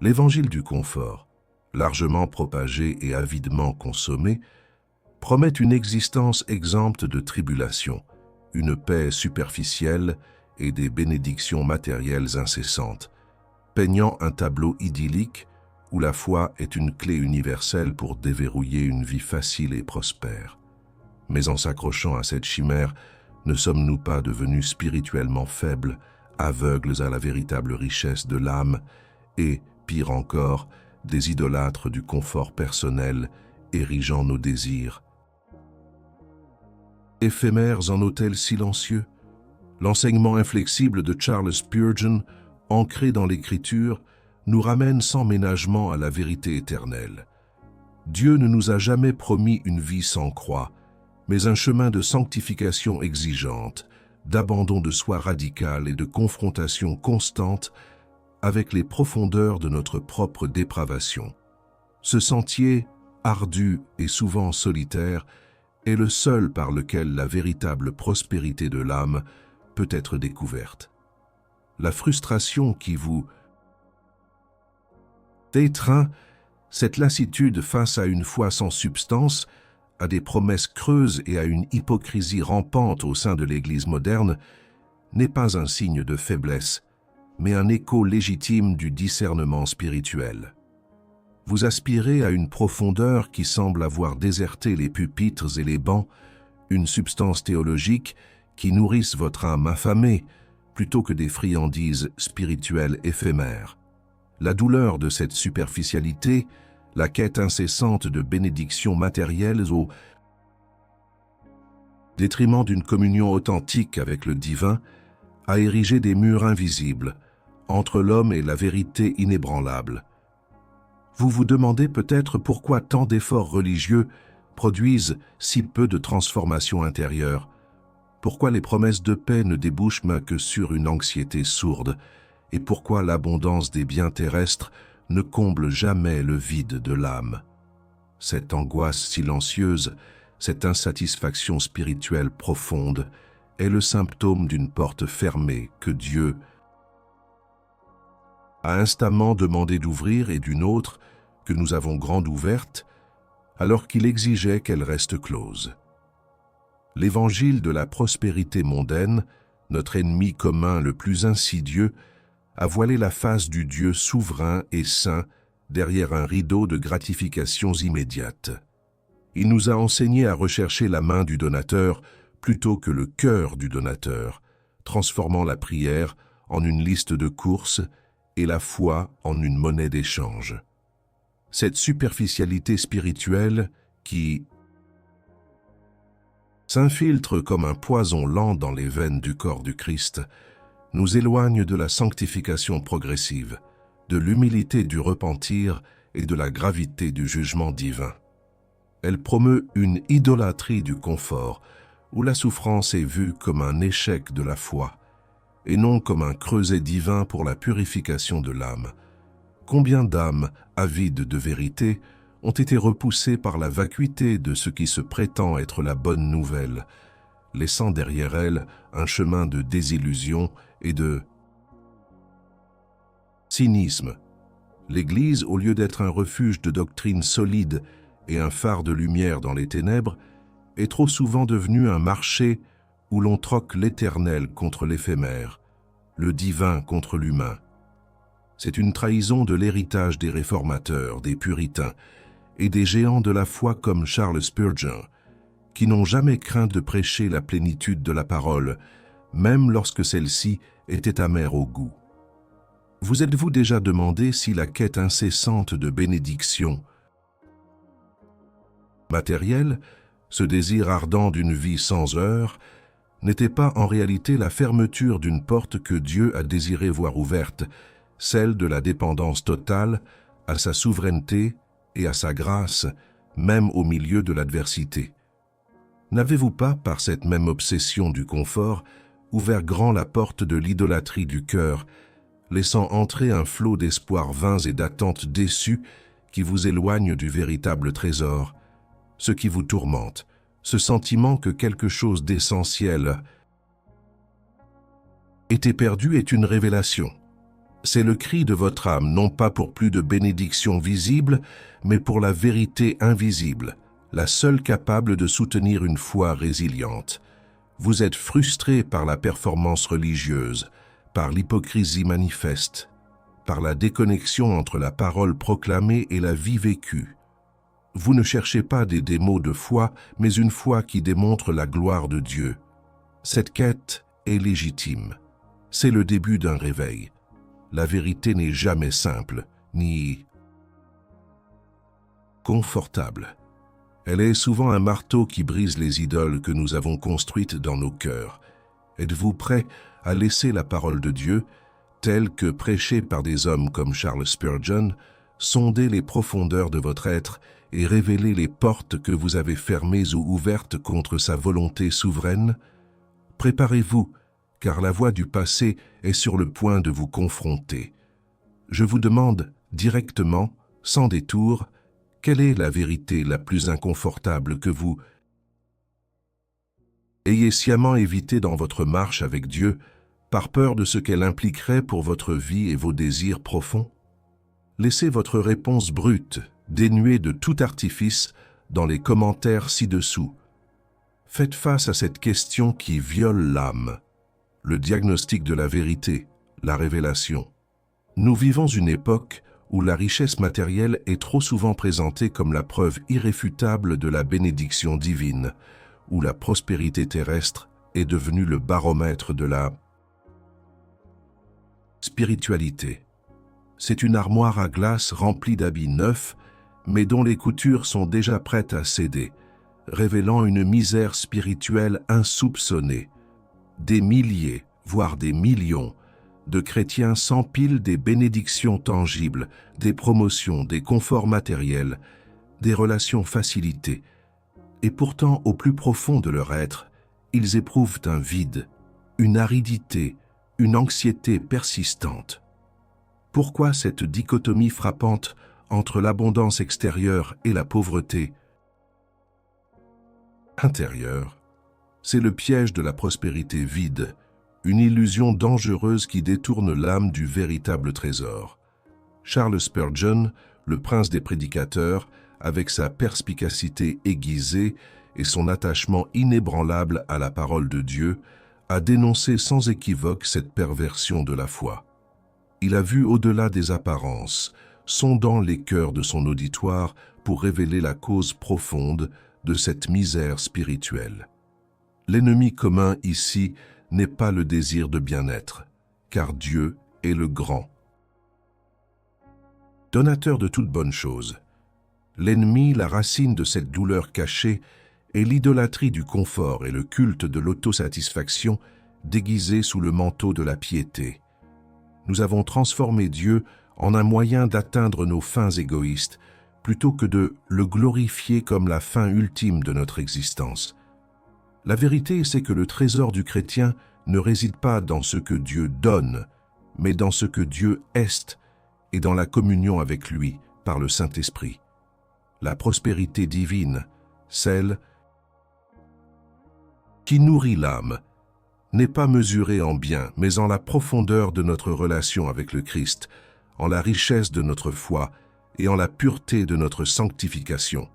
L'évangile du confort, largement propagé et avidement consommé, promet une existence exempte de tribulations, une paix superficielle et des bénédictions matérielles incessantes, peignant un tableau idyllique où la foi est une clé universelle pour déverrouiller une vie facile et prospère. Mais en s'accrochant à cette chimère, ne sommes-nous pas devenus spirituellement faibles, aveugles à la véritable richesse de l'âme et, pire encore, des idolâtres du confort personnel, érigeant nos désirs éphémères en autels silencieux? L'enseignement inflexible de Charles Spurgeon, ancré dans l'Écriture, nous ramène sans ménagement à la vérité éternelle. Dieu ne nous a jamais promis une vie sans croix, mais un chemin de sanctification exigeante, d'abandon de soi radical et de confrontation constante avec les profondeurs de notre propre dépravation. Ce sentier, ardu et souvent solitaire, est le seul par lequel la véritable prospérité de l'âme peut être découverte. La frustration qui vous étreint, cette lassitude face à une foi sans substance, à des promesses creuses et à une hypocrisie rampante au sein de l'Église moderne, n'est pas un signe de faiblesse, mais un écho légitime du discernement spirituel. Vous aspirez à une profondeur qui semble avoir déserté les pupitres et les bancs, une substance théologique qui nourrisse votre âme affamée, plutôt que des friandises spirituelles éphémères. La douleur de cette superficialité, la quête incessante de bénédictions matérielles au détriment d'une communion authentique avec le divin, a érigé des murs invisibles entre l'homme et la vérité inébranlable. Vous vous demandez peut-être pourquoi tant d'efforts religieux produisent si peu de transformation intérieure, pourquoi les promesses de paix ne débouchent que sur une anxiété sourde, et pourquoi l'abondance des biens terrestres ne comble jamais le vide de l'âme. Cette angoisse silencieuse, cette insatisfaction spirituelle profonde, est le symptôme d'une porte fermée que Dieu a instamment demandé d'ouvrir et d'une autre que nous avons grande ouverte, alors qu'il exigeait qu'elle reste close. L'évangile de la prospérité mondaine, notre ennemi commun le plus insidieux, a voilé la face du Dieu souverain et saint derrière un rideau de gratifications immédiates. Il nous a enseigné à rechercher la main du donateur plutôt que le cœur du donateur, transformant la prière en une liste de courses et la foi en une monnaie d'échange. Cette superficialité spirituelle qui s'infiltre comme un poison lent dans les veines du corps du Christ nous éloigne de la sanctification progressive, de l'humilité du repentir et de la gravité du jugement divin. Elle promeut une idolâtrie du confort, où la souffrance est vue comme un échec de la foi, et non comme un creuset divin pour la purification de l'âme. Combien d'âmes, avides de vérité, ont été repoussées par la vacuité de ce qui se prétend être la bonne nouvelle, laissant derrière elles un chemin de désillusion et de cynisme. L'Église, au lieu d'être un refuge de doctrines solides et un phare de lumière dans les ténèbres, est trop souvent devenue un marché où l'on troque l'éternel contre l'éphémère, le divin contre l'humain. C'est une trahison de l'héritage des réformateurs, des puritains et des géants de la foi comme Charles Spurgeon, qui n'ont jamais craint de prêcher la plénitude de la parole, même lorsque celle-ci était amère au goût. Vous êtes-vous déjà demandé si la quête incessante de bénédiction matérielle, ce désir ardent d'une vie sans heurts, n'était pas en réalité la fermeture d'une porte que Dieu a désiré voir ouverte, celle de la dépendance totale à sa souveraineté et à sa grâce, même au milieu de l'adversité? N'avez-vous pas, par cette même obsession du confort, ouvert grand la porte de l'idolâtrie du cœur, laissant entrer un flot d'espoirs vains et d'attentes déçues qui vous éloignent du véritable trésor, ce qui vous tourmente, ce sentiment que quelque chose d'essentiel était perdu est une révélation. C'est le cri de votre âme, non pas pour plus de bénédictions visibles, mais pour la vérité invisible, la seule capable de soutenir une foi résiliente. Vous êtes frustré par la performance religieuse, par l'hypocrisie manifeste, par la déconnexion entre la parole proclamée et la vie vécue. Vous ne cherchez pas des démos de foi, mais une foi qui démontre la gloire de Dieu. Cette quête est légitime. C'est le début d'un réveil. La vérité n'est jamais simple, ni confortable. Elle est souvent un marteau qui brise les idoles que nous avons construites dans nos cœurs. Êtes-vous prêt à laisser la parole de Dieu, telle que prêchée par des hommes comme Charles Spurgeon, sonder les profondeurs de votre être et révéler les portes que vous avez fermées ou ouvertes contre sa volonté souveraine? Préparez-vous, car la voix du passé est sur le point de vous confronter. Je vous demande directement, sans détour, quelle est la vérité la plus inconfortable que vous ayez sciemment évitée dans votre marche avec Dieu, par peur de ce qu'elle impliquerait pour votre vie et vos désirs profonds? Laissez votre réponse brute, dénuée de tout artifice, dans les commentaires ci-dessous. Faites face à cette question qui viole l'âme. Le diagnostic de la vérité, la révélation. Nous vivons une époque où la richesse matérielle est trop souvent présentée comme la preuve irréfutable de la bénédiction divine, où la prospérité terrestre est devenue le baromètre de la spiritualité. C'est une armoire à glace remplie d'habits neufs, mais dont les coutures sont déjà prêtes à céder, révélant une misère spirituelle insoupçonnée. Des milliers, voire des millions, de chrétiens s'empilent des bénédictions tangibles, des promotions, des conforts matériels, des relations facilitées. Et pourtant, au plus profond de leur être, ils éprouvent un vide, une aridité, une anxiété persistante. Pourquoi cette dichotomie frappante entre l'abondance extérieure et la pauvreté intérieure? C'est le piège de la prospérité vide, une illusion dangereuse qui détourne l'âme du véritable trésor. Charles Spurgeon, le prince des prédicateurs, avec sa perspicacité aiguisée et son attachement inébranlable à la parole de Dieu, a dénoncé sans équivoque cette perversion de la foi. Il a vu au-delà des apparences, sondant les cœurs de son auditoire pour révéler la cause profonde de cette misère spirituelle. L'ennemi commun ici n'est pas le désir de bien-être, car Dieu est le grand donateur de toutes bonnes choses. L'ennemi, la racine de cette douleur cachée, est l'idolâtrie du confort et le culte de l'autosatisfaction déguisé sous le manteau de la piété. Nous avons transformé Dieu en un moyen d'atteindre nos fins égoïstes, plutôt que de le glorifier comme la fin ultime de notre existence. La vérité, c'est que le trésor du chrétien ne réside pas dans ce que Dieu donne, mais dans ce que Dieu est et dans la communion avec lui par le Saint-Esprit. La prospérité divine, celle qui nourrit l'âme, n'est pas mesurée en biens, mais en la profondeur de notre relation avec le Christ, en la richesse de notre foi et en la pureté de notre sanctification.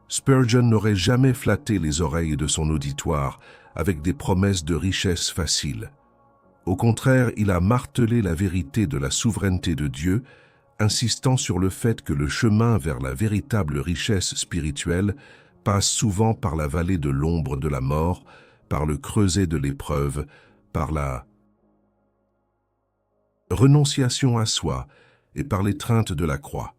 Spurgeon n'aurait jamais flatté les oreilles de son auditoire avec des promesses de richesse faciles. Au contraire, il a martelé la vérité de la souveraineté de Dieu, insistant sur le fait que le chemin vers la véritable richesse spirituelle passe souvent par la vallée de l'ombre de la mort, par le creuset de l'épreuve, par la renonciation à soi et par l'étreinte de la croix.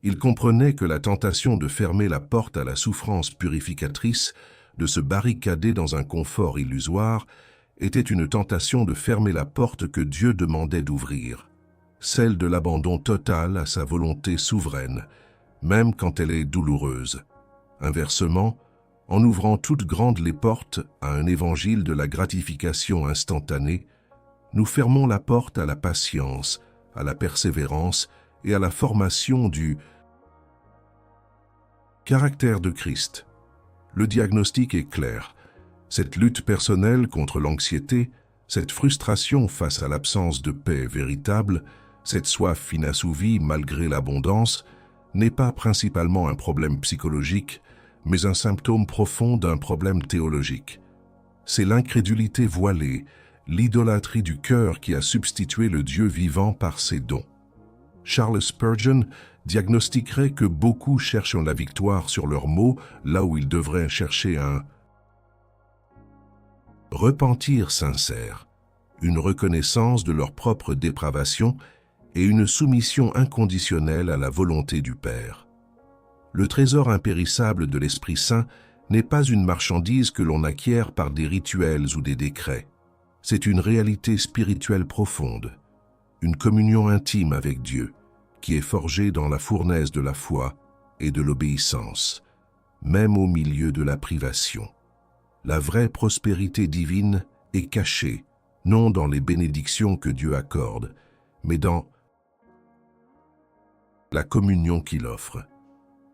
Il comprenait que la tentation de fermer la porte à la souffrance purificatrice, de se barricader dans un confort illusoire, était une tentation de fermer la porte que Dieu demandait d'ouvrir, celle de l'abandon total à sa volonté souveraine, même quand elle est douloureuse. Inversement, en ouvrant toutes grandes les portes à un évangile de la gratification instantanée, nous fermons la porte à la patience, à la persévérance et à la formation du caractère de Christ. Le diagnostic est clair. Cette lutte personnelle contre l'anxiété, Cette frustration face à l'absence de paix véritable, cette soif inassouvie malgré l'abondance, n'est pas principalement un problème psychologique, mais un symptôme profond d'un problème théologique. C'est l'incrédulité voilée, l'idolâtrie du cœur qui a substitué le Dieu vivant par ses dons. Charles Spurgeon diagnostiquerait que beaucoup cherchent la victoire sur leurs maux là où ils devraient chercher un repentir sincère, une reconnaissance de leur propre dépravation et une soumission inconditionnelle à la volonté du Père. Le trésor impérissable de l'Esprit Saint n'est pas une marchandise que l'on acquiert par des rituels ou des décrets. C'est une réalité spirituelle profonde, une communion intime avec Dieu, qui est forgée dans la fournaise de la foi et de l'obéissance, même au milieu de la privation. La vraie prospérité divine est cachée, non dans les bénédictions que Dieu accorde, mais dans la communion qu'il offre.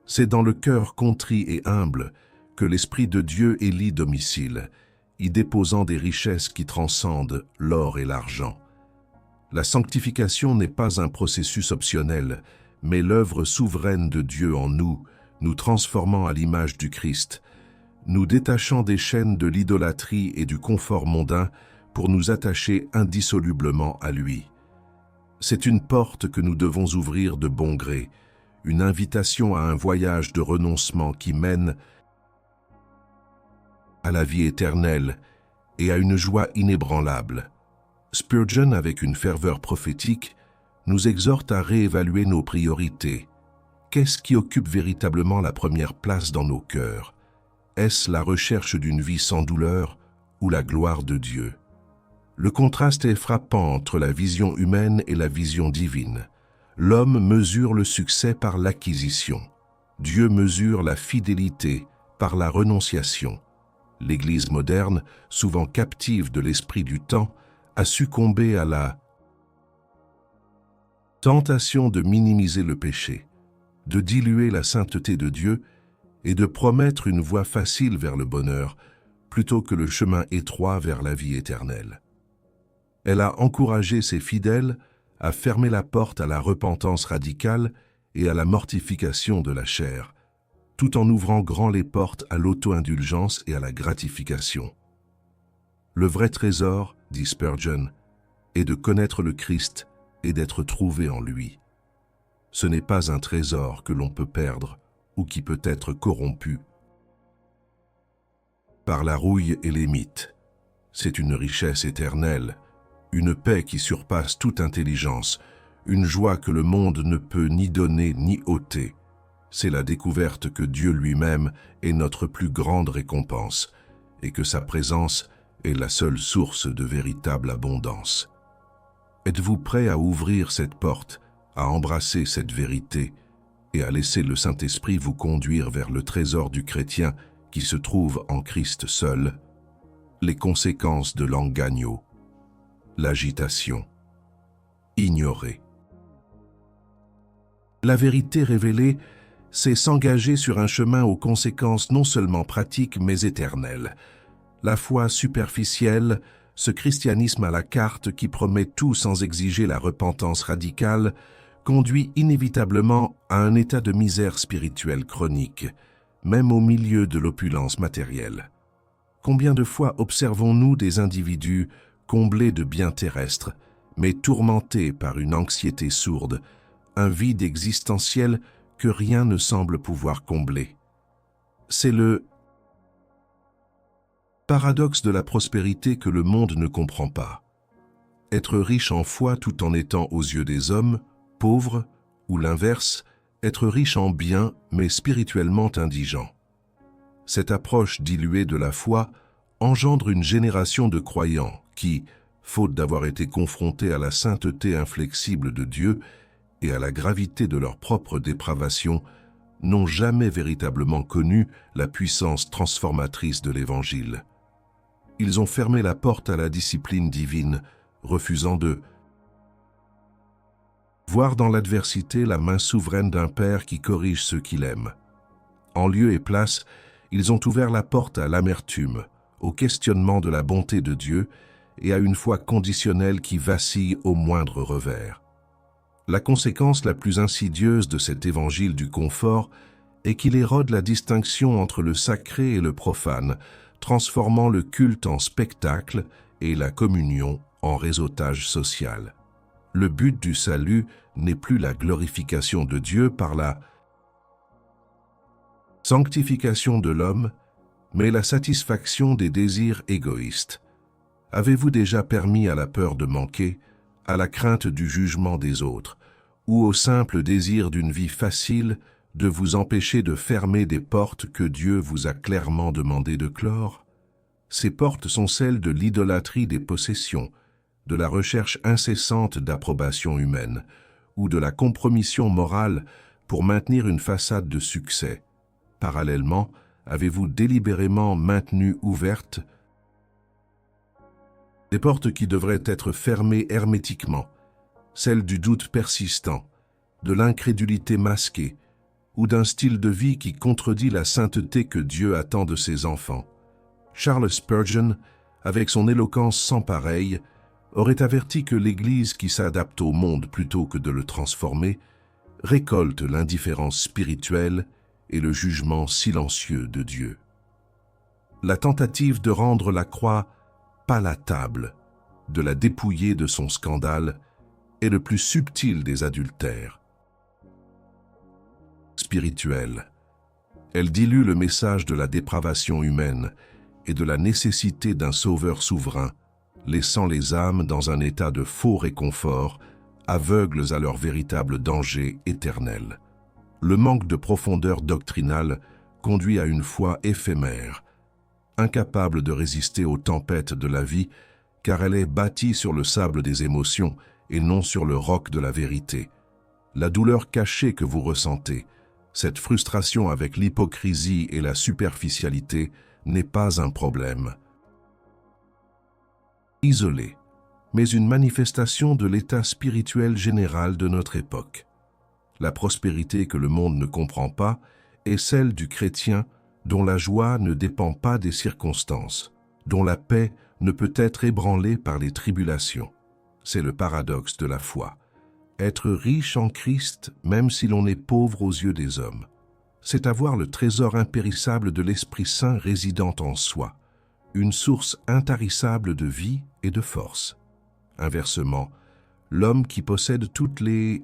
C'est dans le cœur contrit et humble que l'Esprit de Dieu élit domicile, y déposant des richesses qui transcendent l'or et l'argent. La sanctification n'est pas un processus optionnel, mais l'œuvre souveraine de Dieu en nous, nous transformant à l'image du Christ, nous détachant des chaînes de l'idolâtrie et du confort mondain pour nous attacher indissolublement à lui. C'est une porte que nous devons ouvrir de bon gré, une invitation à un voyage de renoncement qui mène à la vie éternelle et à une joie inébranlable. Spurgeon, avec une ferveur prophétique, nous exhorte à réévaluer nos priorités. Qu'est-ce qui occupe véritablement la première place dans nos cœurs? Est-ce la recherche d'une vie sans douleur ou la gloire de Dieu? Le contraste est frappant entre la vision humaine et la vision divine. L'homme mesure le succès par l'acquisition. Dieu mesure la fidélité par la renonciation. L'Église moderne, souvent captive de l'esprit du temps, a succombé à la tentation de minimiser le péché, de diluer la sainteté de Dieu et de promettre une voie facile vers le bonheur plutôt que le chemin étroit vers la vie éternelle. Elle a encouragé ses fidèles à fermer la porte à la repentance radicale et à la mortification de la chair, tout en ouvrant grand les portes à l'auto-indulgence et à la gratification. Le vrai trésor, dit Spurgeon, est de connaître le Christ et d'être trouvé en lui. Ce n'est pas un trésor que l'on peut perdre ou qui peut être corrompu par la rouille et les mythes. C'est une richesse éternelle, une paix qui surpasse toute intelligence, une joie que le monde ne peut ni donner ni ôter. C'est la découverte que Dieu lui-même est notre plus grande récompense et que sa présence est la seule source de véritable abondance. Êtes-vous prêt à ouvrir cette porte, à embrasser cette vérité et à laisser le Saint-Esprit vous conduire vers le trésor du chrétien qui se trouve en Christ seul? Les conséquences de l'engagno. L'agitation. Ignorer. La vérité révélée, c'est s'engager sur un chemin aux conséquences non seulement pratiques mais éternelles. La foi superficielle, ce christianisme à la carte qui promet tout sans exiger la repentance radicale, conduit inévitablement à un état de misère spirituelle chronique, même au milieu de l'opulence matérielle. Combien de fois observons-nous des individus comblés de biens terrestres, mais tourmentés par une anxiété sourde, un vide existentiel que rien ne semble pouvoir combler? C'est le paradoxe de la prospérité que le monde ne comprend pas. Être riche en foi tout en étant aux yeux des hommes pauvre, ou l'inverse, être riche en biens mais spirituellement indigent. Cette approche diluée de la foi engendre une génération de croyants qui, faute d'avoir été confrontés à la sainteté inflexible de Dieu et à la gravité de leur propre dépravation, n'ont jamais véritablement connu la puissance transformatrice de l'Évangile. Ils ont fermé la porte à la discipline divine, refusant de voir dans l'adversité la main souveraine d'un Père qui corrige ceux qu'il aime. En lieu et place, ils ont ouvert la porte à l'amertume, au questionnement de la bonté de Dieu et à une foi conditionnelle qui vacille au moindre revers. La conséquence la plus insidieuse de cet évangile du confort est qu'il érode la distinction entre le sacré et le profane, transformant le culte en spectacle et la communion en réseautage social. Le but du salut n'est plus la glorification de Dieu par la sanctification de l'homme, mais la satisfaction des désirs égoïstes. Avez-vous déjà permis à la peur de manquer, à la crainte du jugement des autres, ou au simple désir d'une vie facile de vous empêcher de fermer des portes que Dieu vous a clairement demandé de clore? Ces portes sont celles de l'idolâtrie des possessions, de la recherche incessante d'approbation humaine, ou de la compromission morale pour maintenir une façade de succès. Parallèlement, avez-vous délibérément maintenu ouvertes des portes qui devraient être fermées hermétiquement, celles du doute persistant, de l'incrédulité masquée, ou d'un style de vie qui contredit la sainteté que Dieu attend de ses enfants? Charles Spurgeon, avec son éloquence sans pareille, aurait averti que l'Église qui s'adapte au monde plutôt que de le transformer récolte l'indifférence spirituelle et le jugement silencieux de Dieu. La tentative de rendre la croix palatable, de la dépouiller de son scandale, est le plus subtil des adultères. Spirituelle, elle dilue le message de la dépravation humaine et de la nécessité d'un sauveur souverain, laissant les âmes dans un état de faux réconfort, aveugles à leur véritable danger éternel. Le manque de profondeur doctrinale conduit à une foi éphémère, incapable de résister aux tempêtes de la vie, car elle est bâtie sur le sable des émotions et non sur le roc de la vérité. La douleur cachée que vous ressentez, cette frustration avec l'hypocrisie et la superficialité, n'est pas un problème isolé, mais une manifestation de l'état spirituel général de notre époque. La prospérité que le monde ne comprend pas est celle du chrétien dont la joie ne dépend pas des circonstances, dont la paix ne peut être ébranlée par les tribulations. C'est le paradoxe de la foi. Être riche en Christ, même si l'on est pauvre aux yeux des hommes, c'est avoir le trésor impérissable de l'Esprit Saint résidant en soi, une source intarissable de vie et de force. Inversement, l'homme qui possède toutes les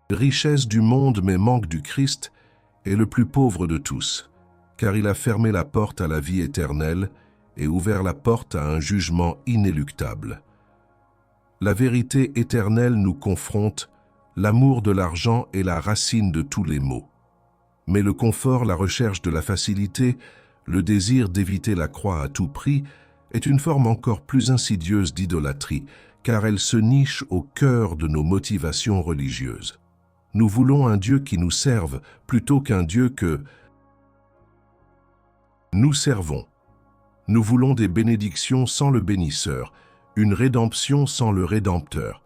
richesses du monde mais manque du Christ est le plus pauvre de tous, car il a fermé la porte à la vie éternelle et ouvert la porte à un jugement inéluctable. La vérité éternelle nous confronte, l'amour de l'argent est la racine de tous les maux. Mais le confort, la recherche de la facilité, le désir d'éviter la croix à tout prix est une forme encore plus insidieuse d'idolâtrie, car elle se niche au cœur de nos motivations religieuses. Nous voulons un Dieu qui nous serve plutôt qu'un Dieu que nous servons. Nous voulons des bénédictions sans le bénisseur, une rédemption sans le Rédempteur.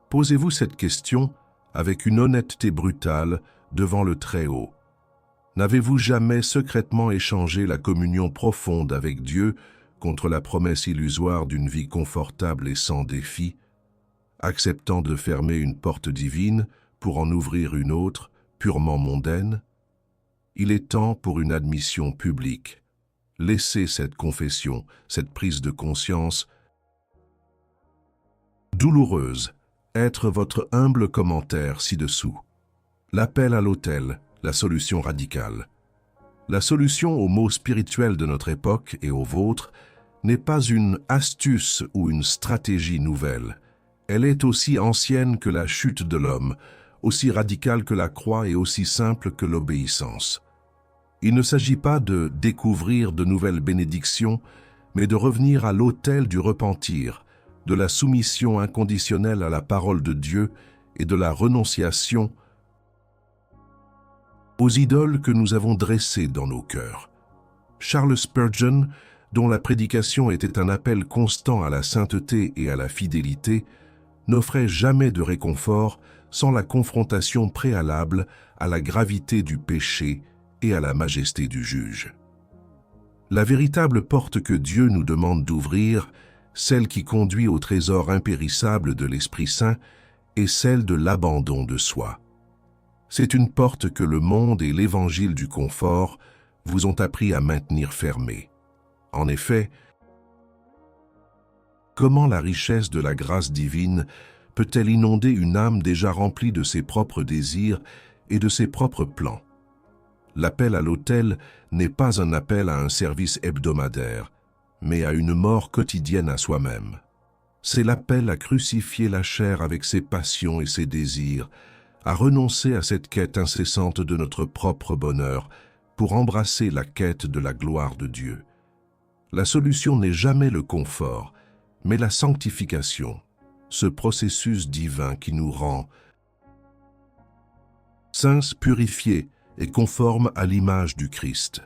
Posez-vous cette question avec une honnêteté brutale devant le Très-Haut. N'avez-vous jamais secrètement échangé la communion profonde avec Dieu contre la promesse illusoire d'une vie confortable et sans défi, acceptant de fermer une porte divine pour en ouvrir une autre, purement mondaine? Il est temps pour une admission publique. Laissez cette confession, cette prise de conscience douloureuse, être votre humble commentaire ci-dessous. L'appel à l'autel, la solution radicale. La solution aux maux spirituels de notre époque et aux vôtres n'est pas une astuce ou une stratégie nouvelle. Elle est aussi ancienne que la chute de l'homme, aussi radicale que la croix et aussi simple que l'obéissance. Il ne s'agit pas de découvrir de nouvelles bénédictions, mais de revenir à l'autel du repentir, de la soumission inconditionnelle à la parole de Dieu et de la renonciation aux idoles que nous avons dressées dans nos cœurs. Charles Spurgeon, dont la prédication était un appel constant à la sainteté et à la fidélité, n'offrait jamais de réconfort sans la confrontation préalable à la gravité du péché et à la majesté du juge. La véritable porte que Dieu nous demande d'ouvrir, celle qui conduit au trésor impérissable de l'Esprit Saint, est celle de l'abandon de soi. C'est une porte que le monde et l'évangile du confort vous ont appris à maintenir fermée. En effet, comment la richesse de la grâce divine peut-elle inonder une âme déjà remplie de ses propres désirs et de ses propres plans? L'appel à l'autel n'est pas un appel à un service hebdomadaire, mais à une mort quotidienne à soi-même. C'est l'appel à crucifier la chair avec ses passions et ses désirs, à renoncer à cette quête incessante de notre propre bonheur pour embrasser la quête de la gloire de Dieu. La solution n'est jamais le confort, mais la sanctification, ce processus divin qui nous rend saints, purifiés et conformes à l'image du Christ.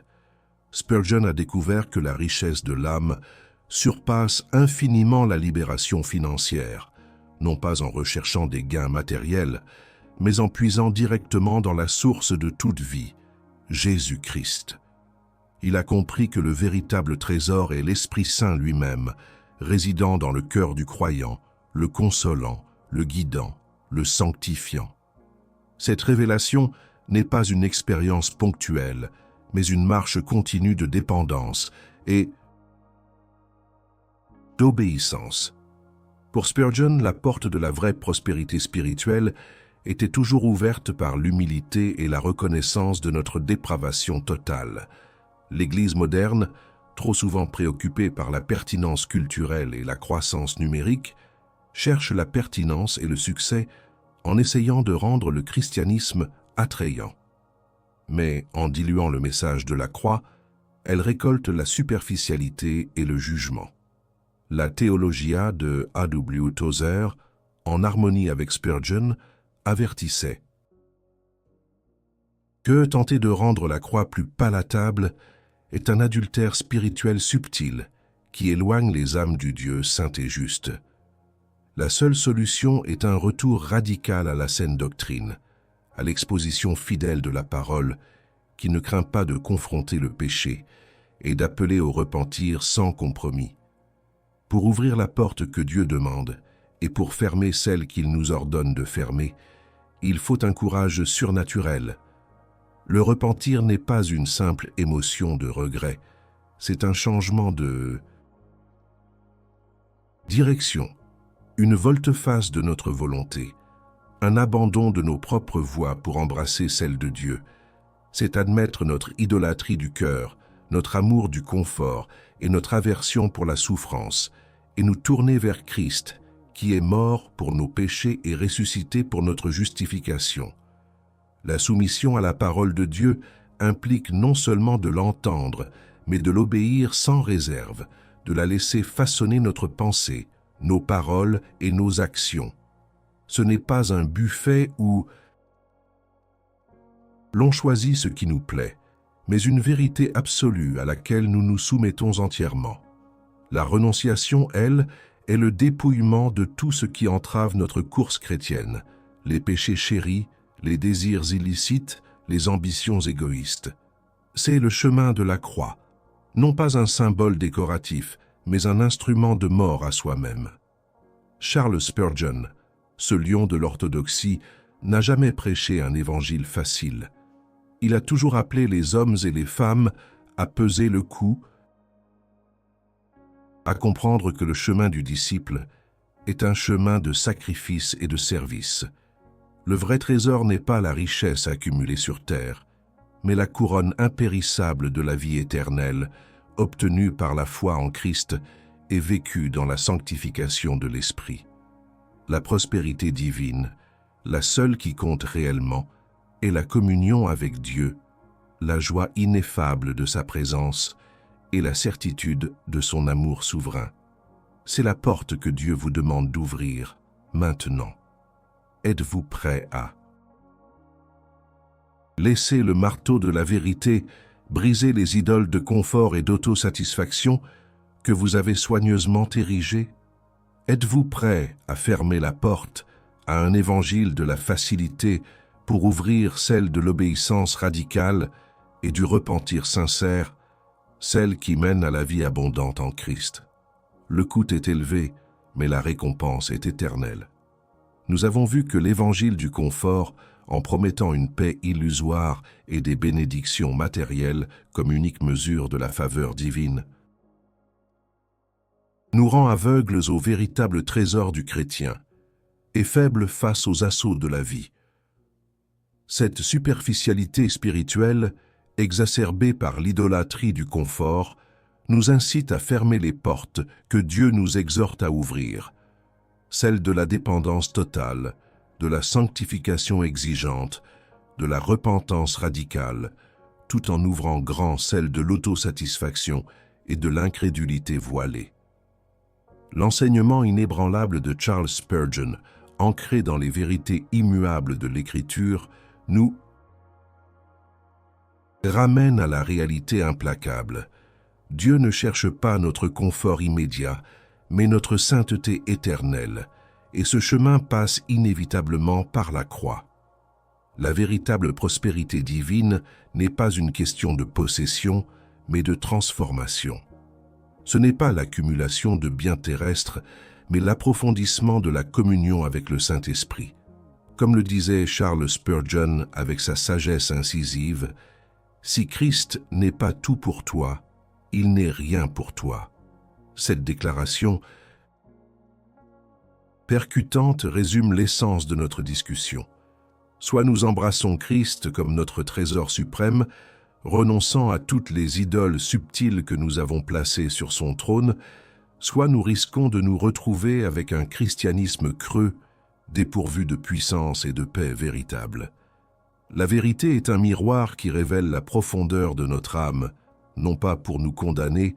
Spurgeon a découvert que la richesse de l'âme surpasse infiniment la libération financière, non pas en recherchant des gains matériels, mais en puisant directement dans la source de toute vie, Jésus-Christ. Il a compris que le véritable trésor est l'Esprit Saint lui-même, résidant dans le cœur du croyant, le consolant, le guidant, le sanctifiant. Cette révélation n'est pas une expérience ponctuelle, mais une marche continue de dépendance et d'obéissance. Pour Spurgeon, la porte de la vraie prospérité spirituelle était toujours ouverte par l'humilité et la reconnaissance de notre dépravation totale. L'Église moderne, trop souvent préoccupée par la pertinence culturelle et la croissance numérique, cherche la pertinence et le succès en essayant de rendre le christianisme attrayant. Mais en diluant le message de la croix, elle récolte la superficialité et le jugement. La Theologia de A.W. Tozer, en harmonie avec Spurgeon, avertissait que tenter de rendre la croix plus palatable est un adultère spirituel subtil qui éloigne les âmes du Dieu saint et juste. La seule solution est un retour radical à la saine doctrine, à l'exposition fidèle de la parole qui ne craint pas de confronter le péché et d'appeler au repentir sans compromis. Pour ouvrir la porte que Dieu demande et pour fermer celle qu'il nous ordonne de fermer, il faut un courage surnaturel. Le repentir n'est pas une simple émotion de regret, c'est un changement de direction, une volte-face de notre volonté, un abandon de nos propres voies pour embrasser celle de Dieu. C'est admettre notre idolâtrie du cœur, notre amour du confort et notre aversion pour la souffrance, et nous tourner vers Christ, qui est mort pour nos péchés et ressuscité pour notre justification. La soumission à la parole de Dieu implique non seulement de l'entendre, mais de l'obéir sans réserve, de la laisser façonner notre pensée, nos paroles et nos actions. Ce n'est pas un buffet où l'on choisit ce qui nous plaît, mais une vérité absolue à laquelle nous nous soumettons entièrement. La renonciation, elle, est le dépouillement de tout ce qui entrave notre course chrétienne, les péchés chéris, les désirs illicites, les ambitions égoïstes. C'est le chemin de la croix, non pas un symbole décoratif, mais un instrument de mort à soi-même. Charles Spurgeon, ce lion de l'orthodoxie, n'a jamais prêché un évangile facile. Il a toujours appelé les hommes et les femmes à peser le coup, à comprendre que le chemin du disciple est un chemin de sacrifice et de service. Le vrai trésor n'est pas la richesse accumulée sur terre, mais la couronne impérissable de la vie éternelle, obtenue par la foi en Christ et vécue dans la sanctification de l'Esprit. La prospérité divine, la seule qui compte réellement, est la communion avec Dieu, la joie ineffable de sa présence et la certitude de son amour souverain. C'est la porte que Dieu vous demande d'ouvrir maintenant. Êtes-vous prêt à laisser le marteau de la vérité briser les idoles de confort et d'autosatisfaction que vous avez soigneusement érigées? Êtes-vous prêt à fermer la porte à un évangile de la facilité pour ouvrir celle de l'obéissance radicale et du repentir sincère, celle qui mène à la vie abondante en Christ. Le coût est élevé, mais la récompense est éternelle. Nous avons vu que l'évangile du confort, en promettant une paix illusoire et des bénédictions matérielles comme unique mesure de la faveur divine, nous rend aveugles au véritable trésor du chrétien et faibles face aux assauts de la vie. Cette superficialité spirituelle, exacerbée par l'idolâtrie du confort, nous incite à fermer les portes que Dieu nous exhorte à ouvrir, celles de la dépendance totale, de la sanctification exigeante, de la repentance radicale, tout en ouvrant grand celle de l'autosatisfaction et de l'incrédulité voilée. L'enseignement inébranlable de Charles Spurgeon, ancré dans les vérités immuables de l'Écriture, nous ramène à la réalité implacable. Dieu ne cherche pas notre confort immédiat, mais notre sainteté éternelle, et ce chemin passe inévitablement par la croix. La véritable prospérité divine n'est pas une question de possession, mais de transformation. Ce n'est pas l'accumulation de biens terrestres, mais l'approfondissement de la communion avec le Saint-Esprit. Comme le disait Charles Spurgeon avec sa sagesse incisive, « Si Christ n'est pas tout pour toi, il n'est rien pour toi. » Cette déclaration percutante résume l'essence de notre discussion. Soit nous embrassons Christ comme notre trésor suprême, renonçant à toutes les idoles subtiles que nous avons placées sur son trône, soit nous risquons de nous retrouver avec un christianisme creux, dépourvu de puissance et de paix véritable. La vérité est un miroir qui révèle la profondeur de notre âme, non pas pour nous condamner,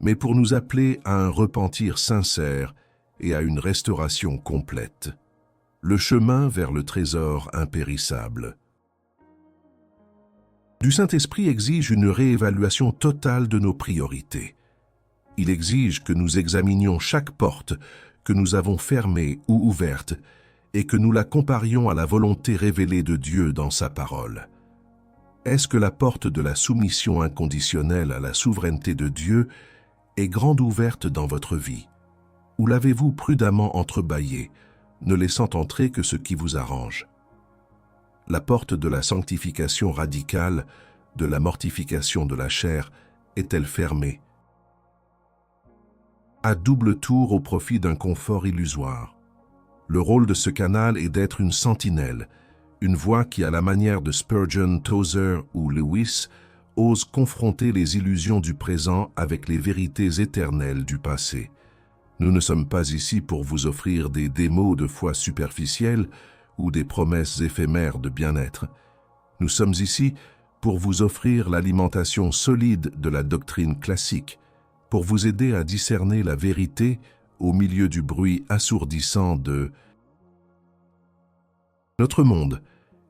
mais pour nous appeler à un repentir sincère et à une restauration complète. Le chemin vers le trésor impérissable. Du Saint-Esprit exige une réévaluation totale de nos priorités. Il exige que nous examinions chaque porte que nous avons fermée ou ouverte et que nous la comparions à la volonté révélée de Dieu dans sa parole. Est-ce que la porte de la soumission inconditionnelle à la souveraineté de Dieu est grande ouverte dans votre vie? Ou l'avez-vous prudemment entrebâillée, ne laissant entrer que ce qui vous arrange? La porte de la sanctification radicale, de la mortification de la chair, est-elle fermée? À double tour au profit d'un confort illusoire. Le rôle de ce canal est d'être une sentinelle, une voix qui, à la manière de Spurgeon, Tozer ou Lewis, ose confronter les illusions du présent avec les vérités éternelles du passé. Nous ne sommes pas ici pour vous offrir des démos de foi superficielles ou des promesses éphémères de bien-être. Nous sommes ici pour vous offrir l'alimentation solide de la doctrine classique, pour vous aider à discerner la vérité au milieu du bruit assourdissant de notre monde,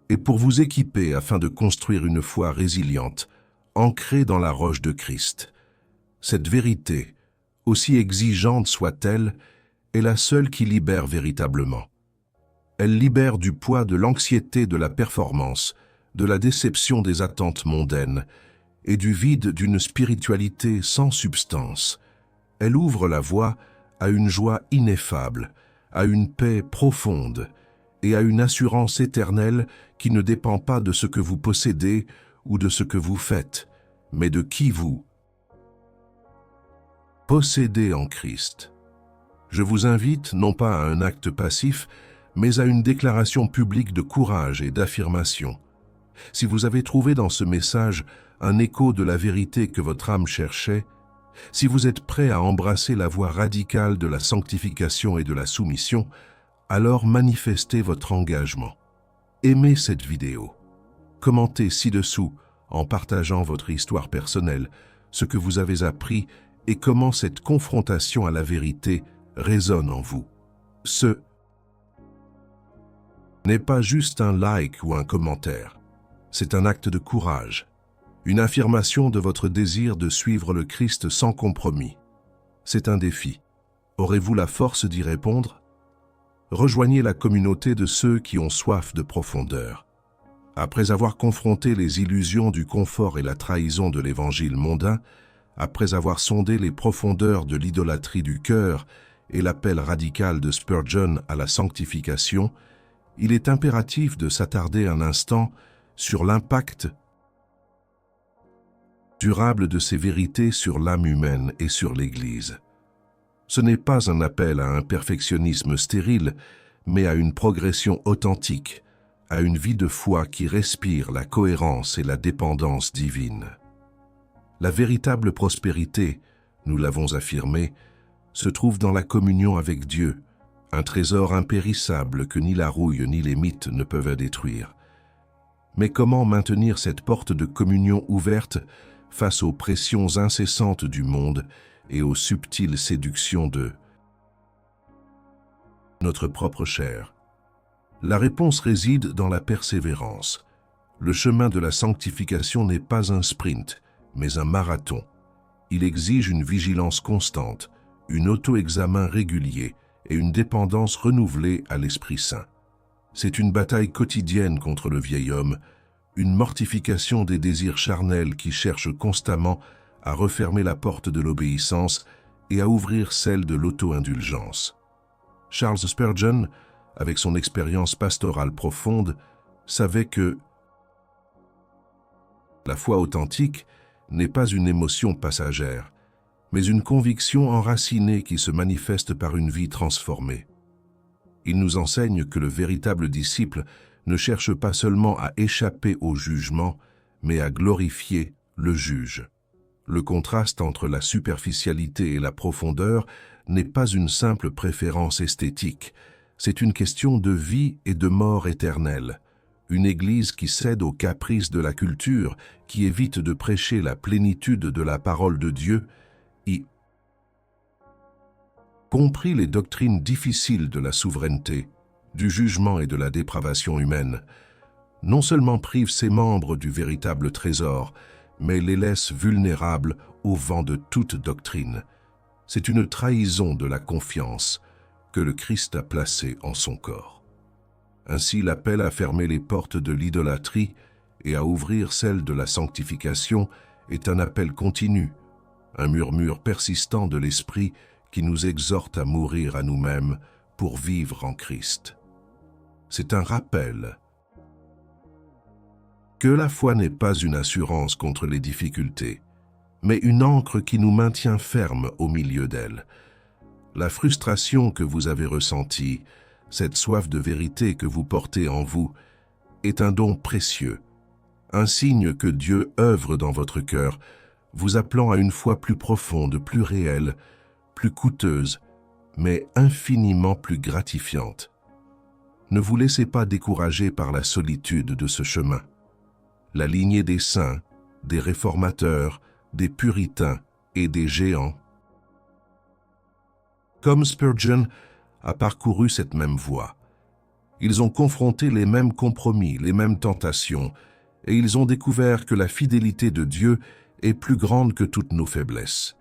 et pour vous équiper afin de construire une foi résiliente, ancrée dans la roche de Christ. Cette vérité, aussi exigeante soit-elle, est la seule qui libère véritablement. Elle libère du poids de l'anxiété de la performance, de la déception des attentes mondaines et du vide d'une spiritualité sans substance. Elle ouvre la voie à une joie ineffable, à une paix profonde et à une assurance éternelle qui ne dépend pas de ce que vous possédez ou de ce que vous faites, mais de qui vous possédez en Christ. Je vous invite non pas à un acte passif, mais à une déclaration publique de courage et d'affirmation. Si vous avez trouvé dans ce message un écho de la vérité que votre âme cherchait, si vous êtes prêt à embrasser la voie radicale de la sanctification et de la soumission, alors manifestez votre engagement. Aimez cette vidéo. Commentez ci-dessous en partageant votre histoire personnelle, ce que vous avez appris et comment cette confrontation à la vérité résonne en vous. Ce n'est pas juste un like ou un commentaire. C'est un acte de courage, une affirmation de votre désir de suivre le Christ sans compromis. C'est un défi. Aurez-vous la force d'y répondre? Rejoignez la communauté de ceux qui ont soif de profondeur. Après avoir confronté les illusions du confort et la trahison de l'évangile mondain, Après avoir sondé les profondeurs de l'idolâtrie du cœur et l'appel radical de Spurgeon à la sanctification, il est impératif de s'attarder un instant sur l'impact durable de ces vérités sur l'âme humaine et sur l'Église. Ce n'est pas un appel à un perfectionnisme stérile, mais à une progression authentique, à une vie de foi qui respire la cohérence et la dépendance divine. La véritable prospérité, nous l'avons affirmé, se trouve dans la communion avec Dieu, un trésor impérissable que ni la rouille ni les mythes ne peuvent détruire. Mais comment maintenir cette porte de communion ouverte face aux pressions incessantes du monde et aux subtiles séductions de notre propre chair? La réponse réside dans la persévérance. Le chemin de la sanctification n'est pas un sprint, mais un marathon. Il exige une vigilance constante, un auto-examen régulier et une dépendance renouvelée à l'Esprit Saint. C'est une bataille quotidienne contre le vieil homme, une mortification des désirs charnels qui cherchent constamment à refermer la porte de l'obéissance et à ouvrir celle de l'auto-indulgence. Charles Spurgeon, avec son expérience pastorale profonde, savait que la foi authentique n'est pas une émotion passagère, mais une conviction enracinée qui se manifeste par une vie transformée. Il nous enseigne que le véritable disciple ne cherche pas seulement à échapper au jugement, mais à glorifier le juge. Le contraste entre la superficialité et la profondeur n'est pas une simple préférence esthétique, c'est une question de vie et de mort éternelle. Une Église qui cède aux caprices de la culture, qui évite de prêcher la plénitude de la parole de Dieu, y compris les doctrines difficiles de la souveraineté, du jugement et de la dépravation humaine, non seulement prive ses membres du véritable trésor, mais les laisse vulnérables au vent de toute doctrine. C'est une trahison de la confiance que le Christ a placée en son corps. Ainsi, l'appel à fermer les portes de l'idolâtrie et à ouvrir celles de la sanctification est un appel continu, un murmure persistant de l'Esprit qui nous exhorte à mourir à nous-mêmes pour vivre en Christ. C'est un rappel que la foi n'est pas une assurance contre les difficultés, mais une ancre qui nous maintient fermes au milieu d'elles. La frustration que vous avez ressentie, cette soif de vérité que vous portez en vous, est un don précieux, un signe que Dieu œuvre dans votre cœur, vous appelant à une foi plus profonde, plus réelle, plus coûteuse, mais infiniment plus gratifiante. Ne vous laissez pas décourager par la solitude de ce chemin. La lignée des saints, des réformateurs, des puritains et des géants, comme Spurgeon, a parcouru cette même voie. Ils ont confronté les mêmes compromis, les mêmes tentations, et ils ont découvert que la fidélité de Dieu est plus grande que toutes nos faiblesses.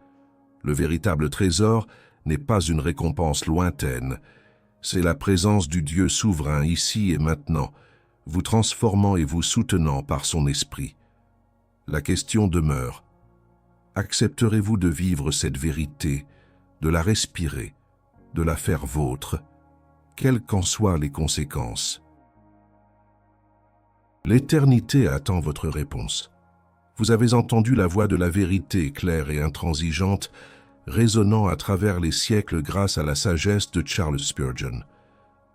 Le véritable trésor n'est pas une récompense lointaine, c'est la présence du Dieu souverain ici et maintenant, vous transformant et vous soutenant par son esprit. La question demeure, accepterez-vous de vivre cette vérité, de la respirer, de la faire vôtre, quelles qu'en soient les conséquences? L'éternité attend votre réponse. Vous avez entendu la voix de la vérité claire et intransigeante, résonnant à travers les siècles grâce à la sagesse de Charles Spurgeon.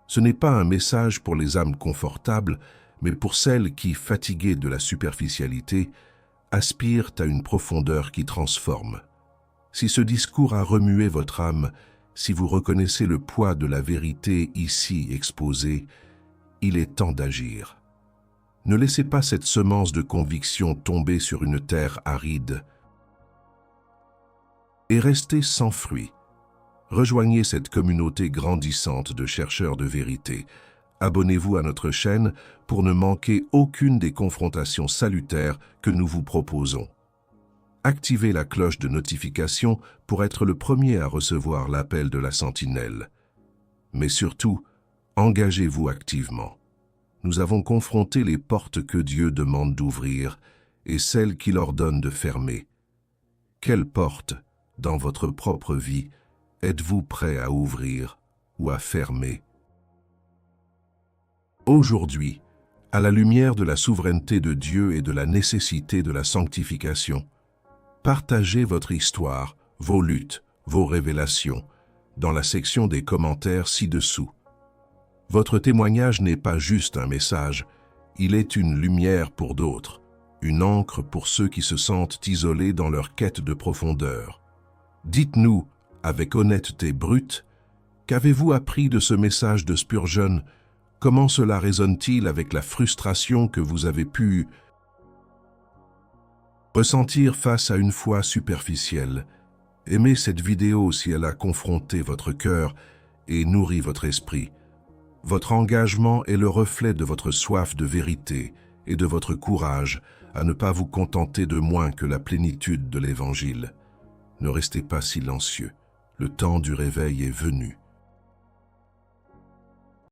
Ce n'est pas un message pour les âmes confortables, mais pour celles qui, fatiguées de la superficialité, aspirent à une profondeur qui transforme. Si ce discours a remué votre âme, si vous reconnaissez le poids de la vérité ici exposée, il est temps d'agir. Ne laissez pas cette semence de conviction tomber sur une terre aride et restez sans fruit. Rejoignez cette communauté grandissante de chercheurs de vérité. Abonnez-vous à notre chaîne pour ne manquer aucune des confrontations salutaires que nous vous proposons. Activez la cloche de notification pour être le premier à recevoir l'appel de la sentinelle. Mais surtout, engagez-vous activement. Nous avons confronté les portes que Dieu demande d'ouvrir et celles qu'il ordonne de fermer. Quelle porte, dans votre propre vie, êtes-vous prêt à ouvrir ou à fermer? Aujourd'hui, à la lumière de la souveraineté de Dieu et de la nécessité de la sanctification, partagez votre histoire, vos luttes, vos révélations, dans la section des commentaires ci-dessous. Votre témoignage n'est pas juste un message, il est une lumière pour d'autres, une encre pour ceux qui se sentent isolés dans leur quête de profondeur. Dites-nous, avec honnêteté brute, qu'avez-vous appris de ce message de Spurgeon? Comment cela résonne-t-il avec la frustration que vous avez pu ressentir face à une foi superficielle? Aimez cette vidéo si elle a confronté votre cœur et nourri votre esprit. Votre engagement est le reflet de votre soif de vérité et de votre courage à ne pas vous contenter de moins que la plénitude de l'Évangile. Ne restez pas silencieux. Le temps du réveil est venu.